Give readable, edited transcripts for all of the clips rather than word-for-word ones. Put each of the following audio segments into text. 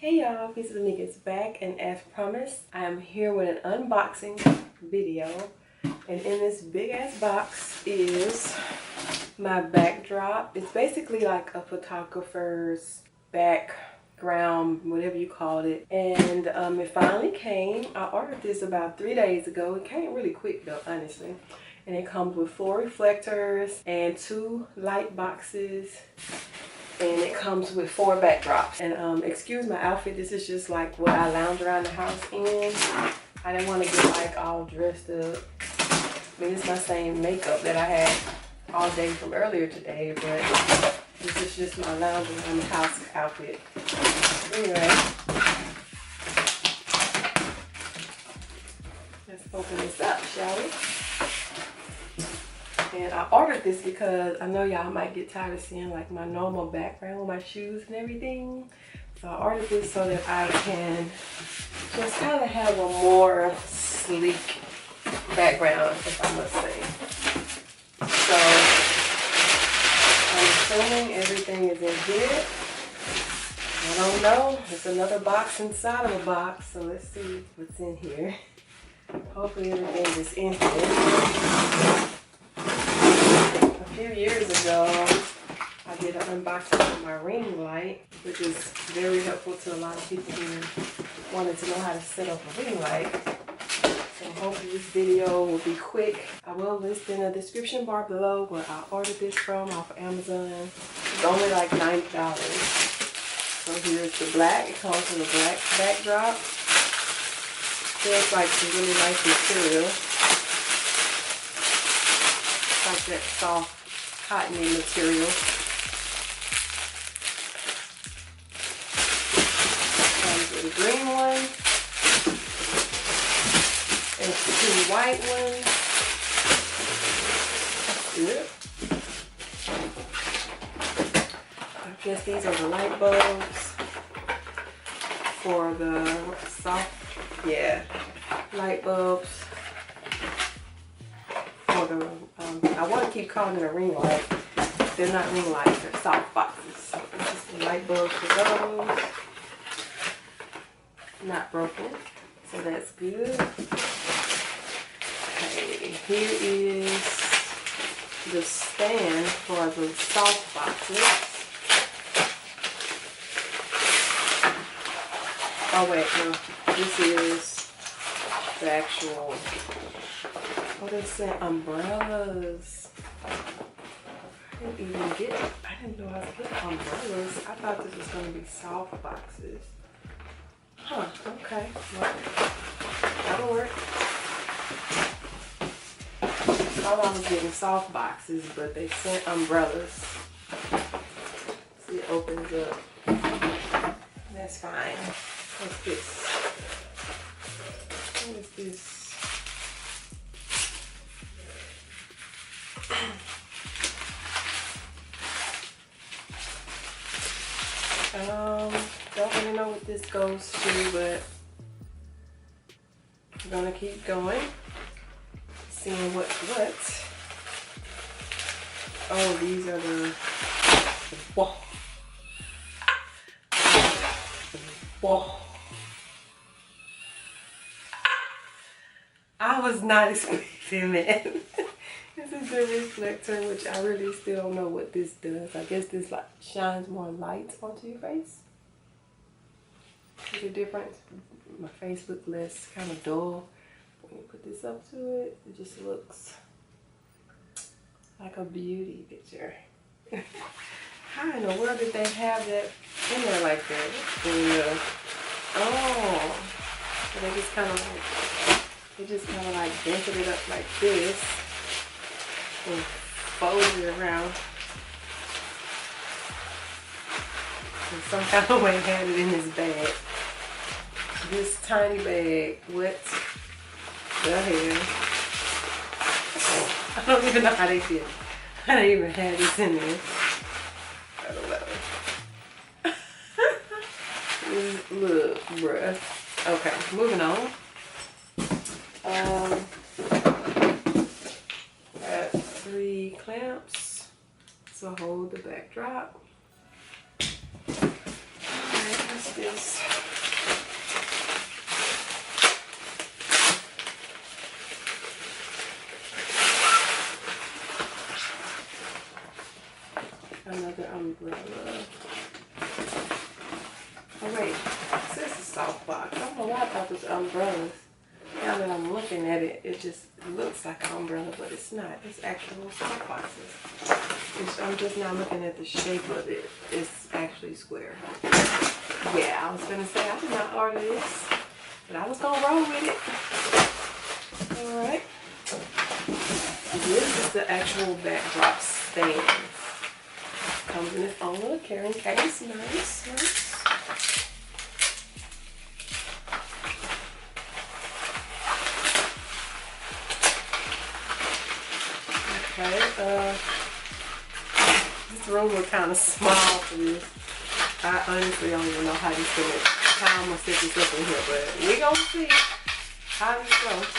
Hey y'all, PiecesofNika is back, and as promised, I am here with an unboxing video. And in this big ass box is my backdrop. It's basically like a photographer's background, whatever you call it. And it finally came. I ordered this about 3 days ago. It came really quick though, honestly. And it comes with 4 reflectors and 2 light boxes. And it comes with 4 backdrops. And excuse my outfit, this is just like what I lounge around the house in. I didn't want to get like all dressed up. But it's my same makeup that I had all day from earlier today, but this is just my lounge around the house outfit. Anyway, let's open this up, shall we? And I ordered this because I know y'all might get tired of seeing like my normal background with my shoes and everything. So I ordered this so that I can just kind of have a more sleek background, if I must say. So I'm assuming everything is in here. I don't know. There's another box inside of a box, so let's see what's in here. Hopefully everything is in here. A few years ago, I did an unboxing of my ring light, which is very helpful to a lot of people who wanted to know how to set up a ring light. So hopefully this video will be quick. I will list in the description bar below where I ordered this from off of Amazon. It's only like $90. So here's the black. It comes with a black backdrop. Feels like some really nice material. Like that soft cottony material. Comes with a green one and 2 white ones. Yep. I guess these are the light bulbs for the light bulbs. I want to keep calling it a ring light. They're not ring lights, they're soft boxes. So this is the light bulbs for those. Not broken, so that's good. Okay, here is the stand for the soft boxes. Oh wait, no, this is the actual. Oh, they said umbrellas. I didn't know I was getting umbrellas. I thought this was going to be soft boxes. Huh, okay. Well, that'll work. I thought I was getting soft boxes, but they sent umbrellas. See, it opens up. That's fine. What's this? What is this? Don't really know what this goes to, but I'm gonna keep going, seeing what's what. Oh, these are the whoa. Whoa. I was not expecting that. This is the reflector, which I really still don't know what this does. I guess this like shines more light onto your face. Is it different? My face looks less kind of dull. When you put this up to it, it just looks like a beauty picture. How in the world did they have that in there like that? Oh, so they just kind of like dented it up like this. And fold it around. And some kind of way had it in this bag. This tiny bag. What the hell? I don't even know how they did it. I don't even have this in there. I don't know. Look, bruh. Okay, moving on. Got 3 clamps to hold the backdrop. what's this? Another umbrella. Oh wait, this is Softbox. I don't know why I thought this was umbrellas. Now that I'm looking at it, it just looks like an umbrella, but it's not. It's actual Softboxes. I'm just now looking at the shape of it. It's actually square. Yeah, I was gonna say I did not order this, but I was gonna roll with it. Alright. This is the actual backdrop stand. Comes in its own little carrying case. Nice, nice. Okay, this room was kind of small for this. I honestly don't even know how I'm gonna set this up in here, but we gonna see how this goes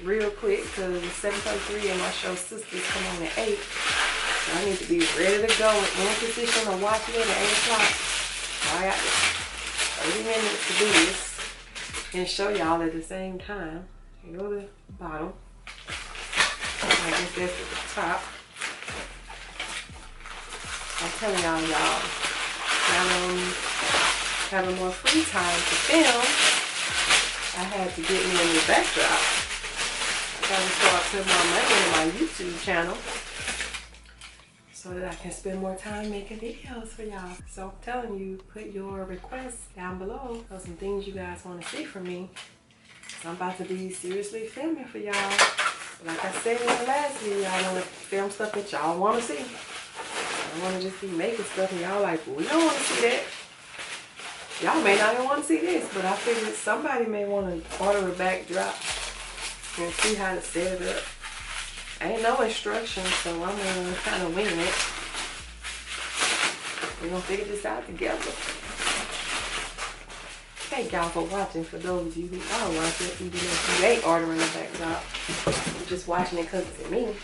real quick because it's 7:33 and my show Sisters come on at 8. So I need to be ready to go in position to watch it at 8 o'clock. I got 30 minutes to do this and show y'all at the same time. Here go the bottom. I guess that's at the top. I'm telling y'all, now that I'm having more free time to film, I had to get me a new backdrop. I gotta start putting more money in my YouTube channel so that I can spend more time making videos for y'all. So I'm telling you, put your requests down below of some things you guys want to see from me. So I'm about to be seriously filming for y'all. Like I said in the last video, I want to film stuff that y'all want to see. I don't want to just be making stuff and y'all like, well, we don't want to see that. Y'all may not even want to see this, but I figured somebody may want to order a backdrop and see how to set it up. Ain't no instructions, so I'm gonna kind of wing it. We're gonna figure this out together. Thank y'all for watching. For those of you who are watching, even if you ain't ordering a backdrop, you're just watching it because it's me.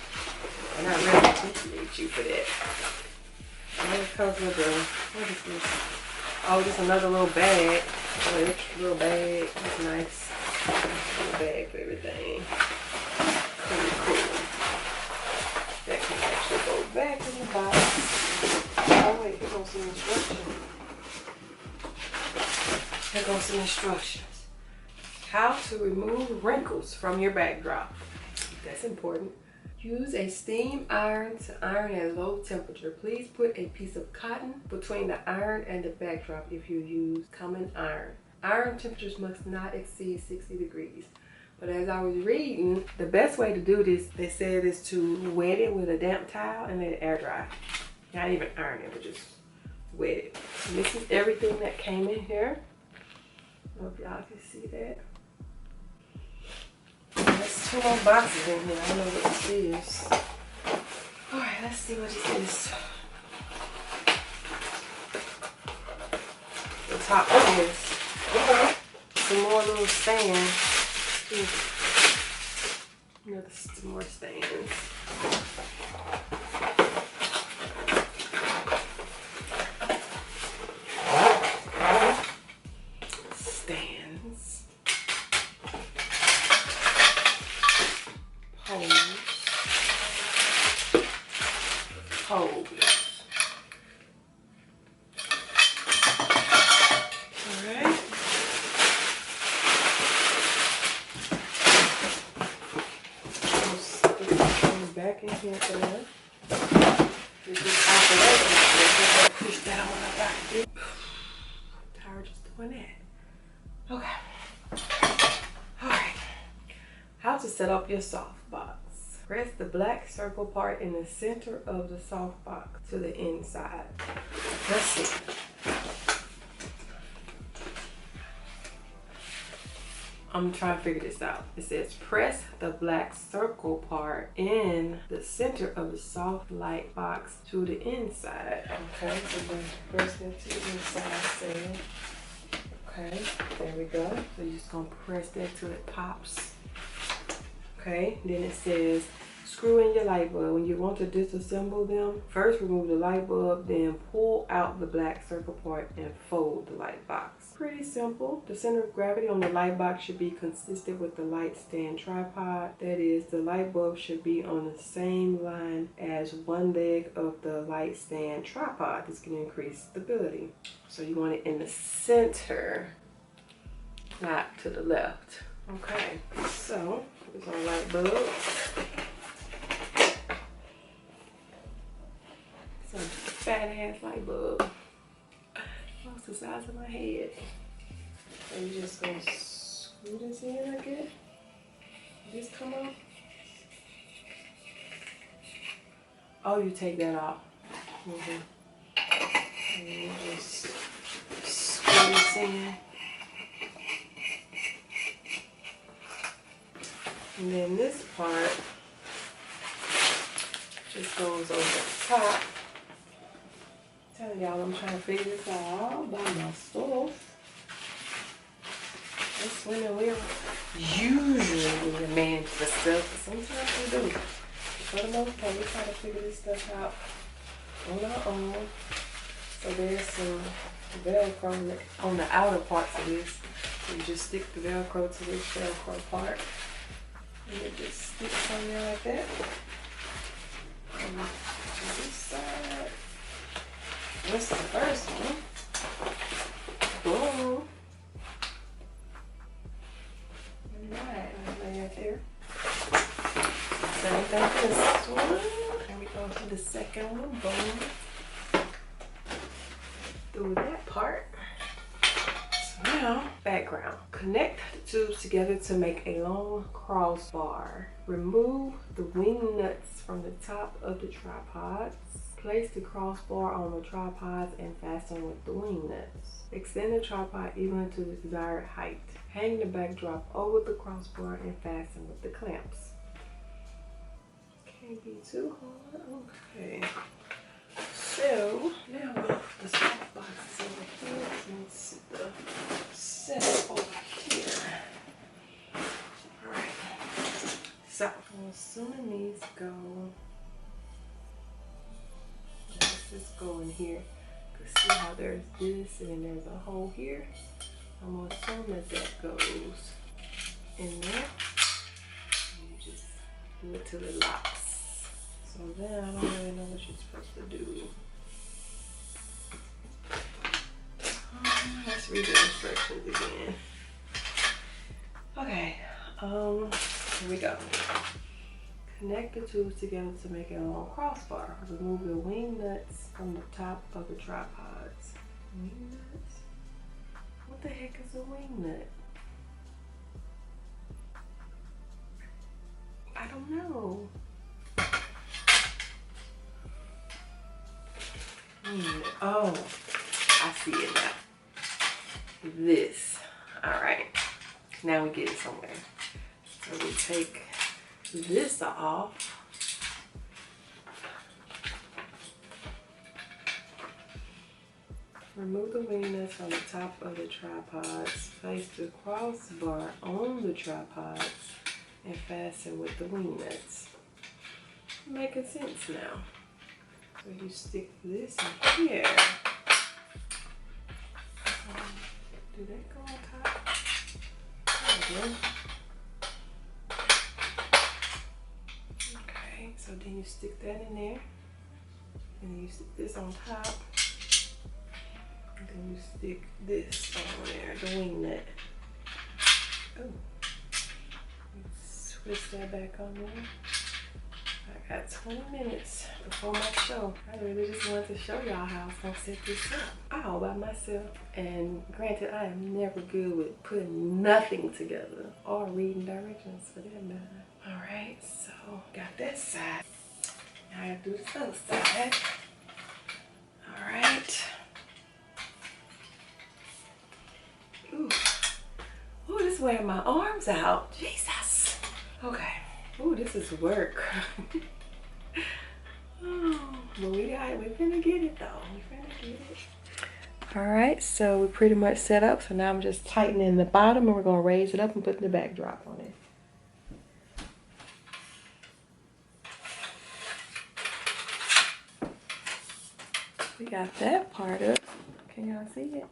And I really appreciate you for that. And it comes with a, what is this? Oh, just another little bag. Oh, extra little bag. That's nice. Little bag for everything. Pretty cool. That can actually go back in the box. Oh wait, here goes some instructions. Here goes some instructions. How to remove wrinkles from your backdrop. That's important. Use a steam iron to iron at low temperature. Please put a piece of cotton between the iron and the backdrop if you use common iron. Iron temperatures must not exceed 60 degrees. But as I was reading, the best way to do this, they said, is to wet it with a damp towel and let it air dry. Not even iron it, but just wet it. And this is everything that came in here. I don't know if y'all can see that. There's 2 more boxes in here. I don't know what this is. Alright, let's see what this is. The top of this. Some more little stands. Some more stands. Poles. Alright. Back in here for that. This is operation. Push that on my back. I'm tired just doing that. Okay. Alright. How to set up your softbox. Press the black circle part in the center of the softbox to the inside. Let's see. I'm trying to figure this out. It says press the black circle part in the center of the soft light box to the inside. Okay, so then press that to the inside. Okay, there we go. So you're just gonna press that till it pops. Okay, then it says screw in your light bulb. When you want to disassemble them, first remove the light bulb, then pull out the black circle part and fold the light box. Pretty simple. The center of gravity on the light box should be consistent with the light stand tripod. That is, the light bulb should be on the same line as one leg of the light stand tripod. This can increase stability. So you want it in the center, not to the left. Okay, so here's our light bulb. Some fat ass light bulb. What's the size of my head? So you just gonna screw this in, I guess. This come off. Oh, you take that off. And you just screw this in. And then this part just goes over the top. I'm telling y'all, I'm trying to figure this out all by myself. That's when we're usually the man for stuff, but sometimes we do. For the most part, we try to figure this stuff out on our own. So there's some Velcro on the outer parts of this. You just stick the Velcro to this Velcro part. And it just sticks on there like that. And to this side. What's the first one? Boom. Alright, lay it there. Same thing for this one. And we go to the second one. Boom. Through that part. So now, background. Connect the tubes together to make a long crossbar. Remove the wing nuts from the top of the tripods. Place the crossbar on the tripods and fasten with the wing nuts. Extend the tripod evenly to the desired height. Hang the backdrop over the crossbar and fasten with the clamps. Can't be too hard. Okay. So now the softbox is over here. Let's see the setup over here. Alright. So I'm assuming these go. Let's go in here. You can see how there's this and then there's a hole here. I'm gonna assume that that goes in there. And you just do it till it locks. So then I don't really know what you're supposed to do. Let's read the instructions again. Okay, here we go. Connect the tubes together to make a long crossbar. Remove the wing nuts from the top of the tripods. Wing nuts? What the heck is a wing nut? I don't know. Oh, I see it now. This. Alright. Now we get it somewhere. So we take this off. Remove the wing nuts from the top of the tripods. Place the crossbar on the tripods and fasten with the wing nuts. Making sense now. So you stick this in here. Do that go on top? There we go. Okay, so then you stick that in there. And then you stick this on top. And then you stick this on there, the wing nut. Oh. Switch that back on there. I got 20 minutes before my show. I really just wanted to show y'all how I'm gonna set this up all by myself. And granted, I am never good with putting nothing together or reading directions for that matter. Alright, so got that side. Now I gotta do this other side. Alright. Ooh. Ooh, this is wearing my arms out. Jesus. Okay. Ooh, this is work. Oh, but we're finna get it though. We're finna get it. Alright, so we're pretty much set up. So now I'm just tightening the bottom and we're gonna raise it up and put the backdrop on it. We got that part up. Can y'all see it?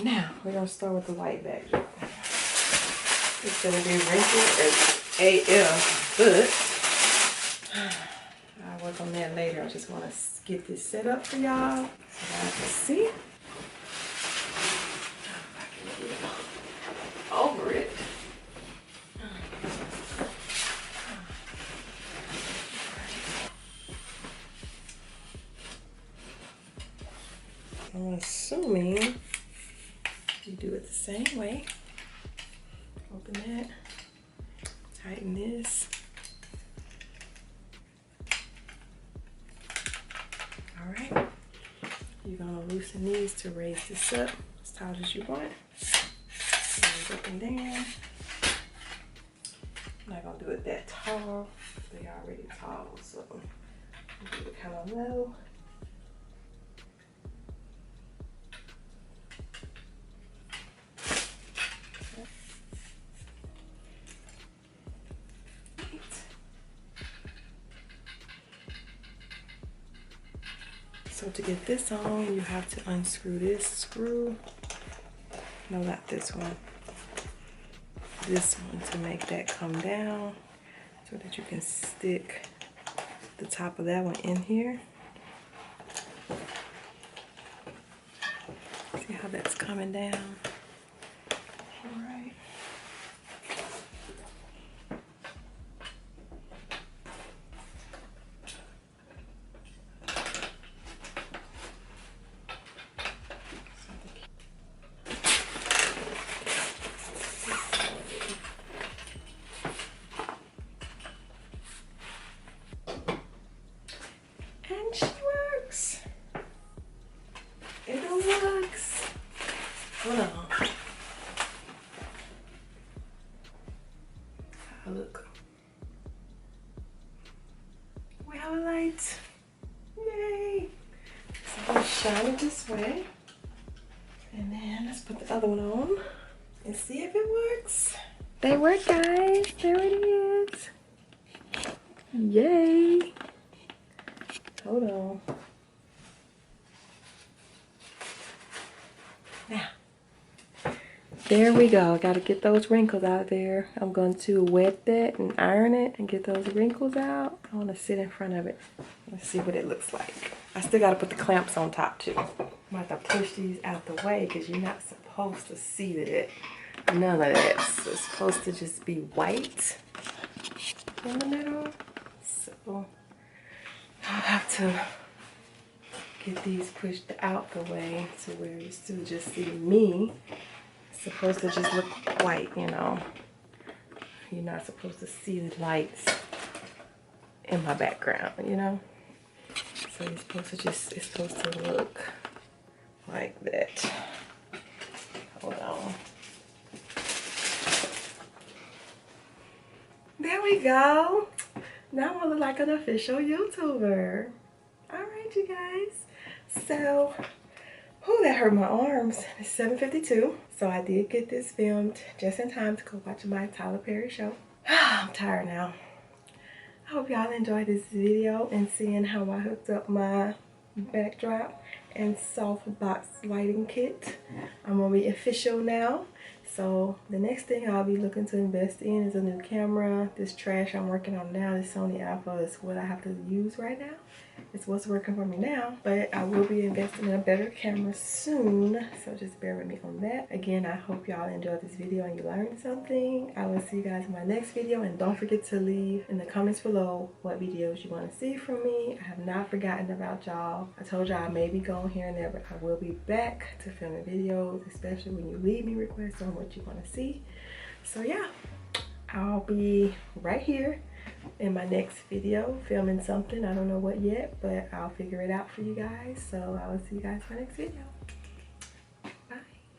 Now, we're gonna start with the white backdrop. It's gonna be wrinkled as AF, but I'll work on that later. I just wanna get this set up for y'all so y'all can see. If I can get over it. I'm assuming you do it the same way. Open that, tighten this. All right, you're gonna loosen these to raise this up as tall as you want. Raise up and down. I'm not gonna do it that tall. They're already tall, so I'll do it kind of low. So to get this on, you have to unscrew this screw. No, not this one. This one to make that come down so that you can stick the top of that one in here. See how that's coming down? All right. And she works. It works. Hold on. Oh, look. We have a light. Yay. So I'm gonna shine it this way. And then let's put the other one on and see if it works. They work, guys. There it is. Yay. Hold on. Now, there we go. Got to get those wrinkles out there. I'm going to wet that and iron it and get those wrinkles out. I want to sit in front of it. Let's see what it looks like. I still got to put the clamps on top too. I'm about to push these out the way because you're not supposed to see that. None of that. So it's supposed to just be white in the middle. So I'll have to get these pushed out the way to where you still just see me. It's supposed to just look white, you know. You're not supposed to see the lights in my background, you know. So you're supposed to just, it's supposed to look like that. Hold on. There we go. Now I look like an official YouTuber. Alright, you guys. So, that hurt my arms. It's 7:52. So I did get this filmed just in time to go watch my Tyler Perry show. I'm tired now. I hope y'all enjoyed this video and seeing how I hooked up my backdrop and Softbox lighting kit. I'm gonna be official now. So the next thing I'll be looking to invest in is a new camera. This trash I'm working on now, this Sony Alpha, is what I have to use right now. It's what's working for me now, but I will be investing in a better camera soon, so just bear with me on that. Again, I hope y'all enjoyed this video and you learned something. I will see you guys in my next video, and don't forget to leave in the comments below what videos you want to see from me. I have not forgotten about y'all. I told y'all I may be going here and there, but I will be back to filming videos, especially when you leave me requests on what you want to see. So yeah, I'll be right here in my next video filming something. I don't know what yet, but I'll figure it out for you guys. So I will see you guys in my next video.